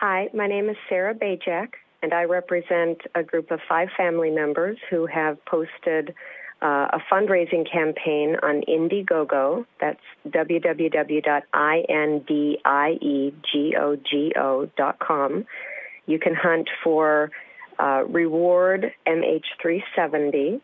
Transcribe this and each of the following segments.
Hi, my name is Sarah Bajc, and I represent a group of 5 family members who have posted a fundraising campaign on Indiegogo. That's www.indiegogo.com. You can hunt for reward MH370.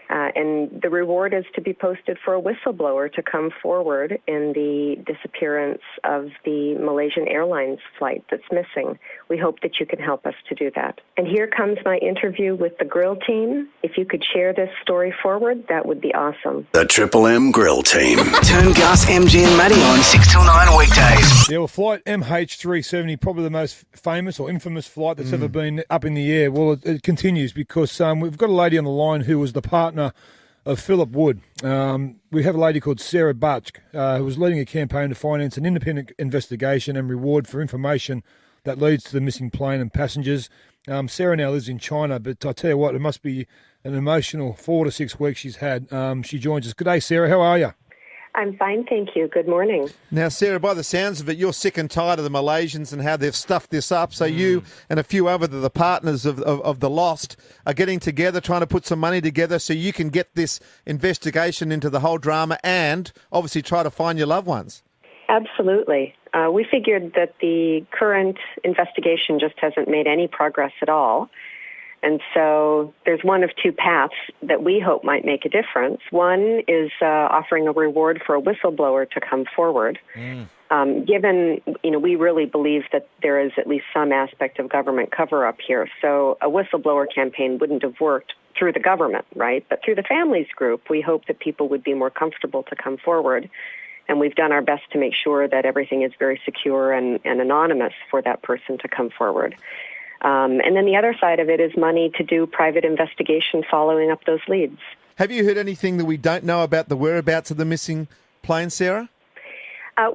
And the reward is to be posted for a whistleblower to come forward in the disappearance of the Malaysian Airlines flight that's missing. We hope that you can help us to do that. And here comes my interview with the Grill Team. If you could share this story forward, that would be awesome. The Triple M Grill Team. Turn Gus, MG and Maddie on 6 till 9 weekdays. Yeah, well, flight MH370, probably the most famous or infamous flight that's ever been up in the air. Well, it continues because we've got a lady on the line who was the partner of Philip Wood. We have a lady called Sarah Bajc who was leading a campaign to finance an independent investigation and reward for information that leads to the missing plane and passengers. Sarah now lives in China, but I tell you what, it must be an emotional 4 to 6 weeks she's had. She joins us. Good day, Sarah. How are you? I'm fine, thank you. Good morning. Now, Sarah, by the sounds of it, you're sick and tired of the Malaysians and how they've stuffed this up. So you and a few other the partners of the Lost are getting together, trying to put some money together so you can get this investigation into the whole drama and obviously try to find your loved ones. Absolutely. We figured that the current investigation just hasn't made any progress at all. And so there's one of 2 paths that we hope might make a difference. One is offering a reward for a whistleblower to come forward. Given, we really believe that there is at least some aspect of government cover-up here. So a whistleblower campaign wouldn't have worked through the government, right? But through the families group, we hope that people would be more comfortable to come forward. And we've done our best to make sure that everything is very secure and anonymous for that person to come forward. And then the other side of it is money to do private investigation following up those leads. Have you heard anything that we don't know about the whereabouts of the missing plane, Sarah?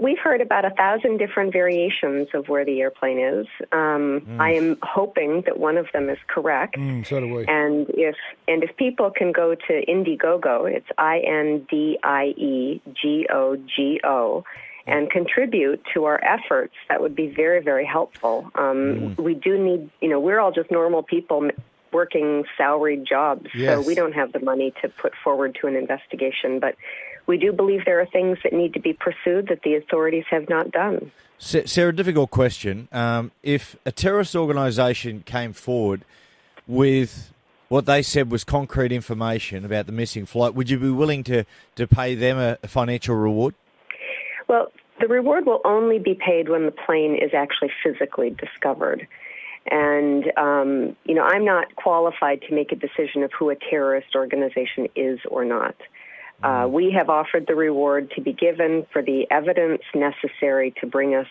We've heard about 1,000 different variations of where the airplane is. I am hoping that one of them is correct. So do we. And if people can go to Indiegogo, it's INDIEGOGO, and contribute to our efforts, that would be very, very helpful. We do need, we're all just normal people working salaried jobs, so we don't have the money to put forward to an investigation. But we do believe there are things that need to be pursued that the authorities have not done. Sarah, difficult question. If a terrorist organisation came forward with what they said was concrete information about the missing flight, would you be willing to pay them a financial reward? Well, the reward will only be paid when the plane is actually physically discovered. And, I'm not qualified to make a decision of who a terrorist organization is or not. We have offered the reward to be given for the evidence necessary to bring us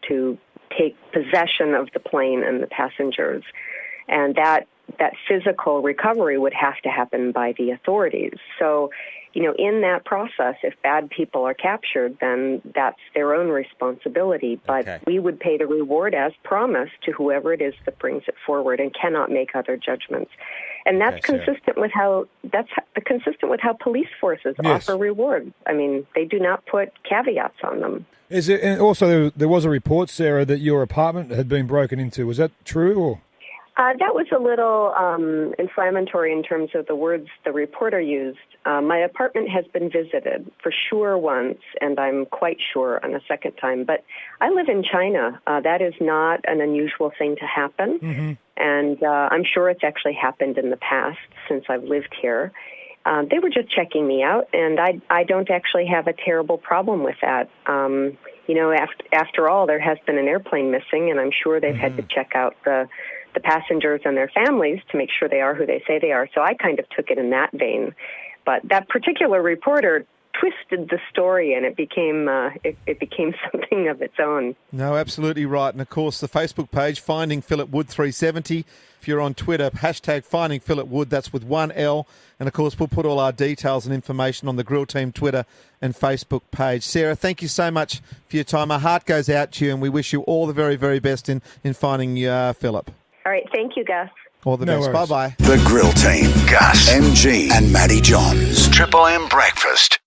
to take possession of the plane and the passengers. And that physical recovery would have to happen by the authorities. So, in that process, if bad people are captured, then that's their own responsibility. But we would pay the reward as promised to whoever it is that brings it forward and cannot make other judgments. And that's consistent with how police forces offer rewards. I mean, they do not put caveats on them. Is it? And also, there was a report, Sarah, that your apartment had been broken into. Was that true? Or? That was a little inflammatory in terms of the words the reporter used. My apartment has been visited for sure once, and I'm quite sure on a second time. But I live in China. That is not an unusual thing to happen. And I'm sure it's actually happened in the past since I've lived here. They were just checking me out, and I don't actually have a terrible problem with that. After all, there has been an airplane missing, and I'm sure they've had to check out the passengers and their families to make sure they are who they say they are. So I kind of took it in that vein. But that particular reporter twisted the story, and it became something of its own. No, absolutely right. And, of course, the Facebook page, Finding Philip Wood 370. If you're on Twitter, hashtag Finding Philip Wood, that's with 1 L. And, of course, we'll put all our details and information on the Grill Team Twitter and Facebook page. Sarah, thank you so much for your time. Our heart goes out to you, and we wish you all the very, very best in finding Philip. All right. Thank you, Gus. All the best. Worries. Bye-bye. The Grill Team. Gus, MG and Maddie Johns. Triple M Breakfast.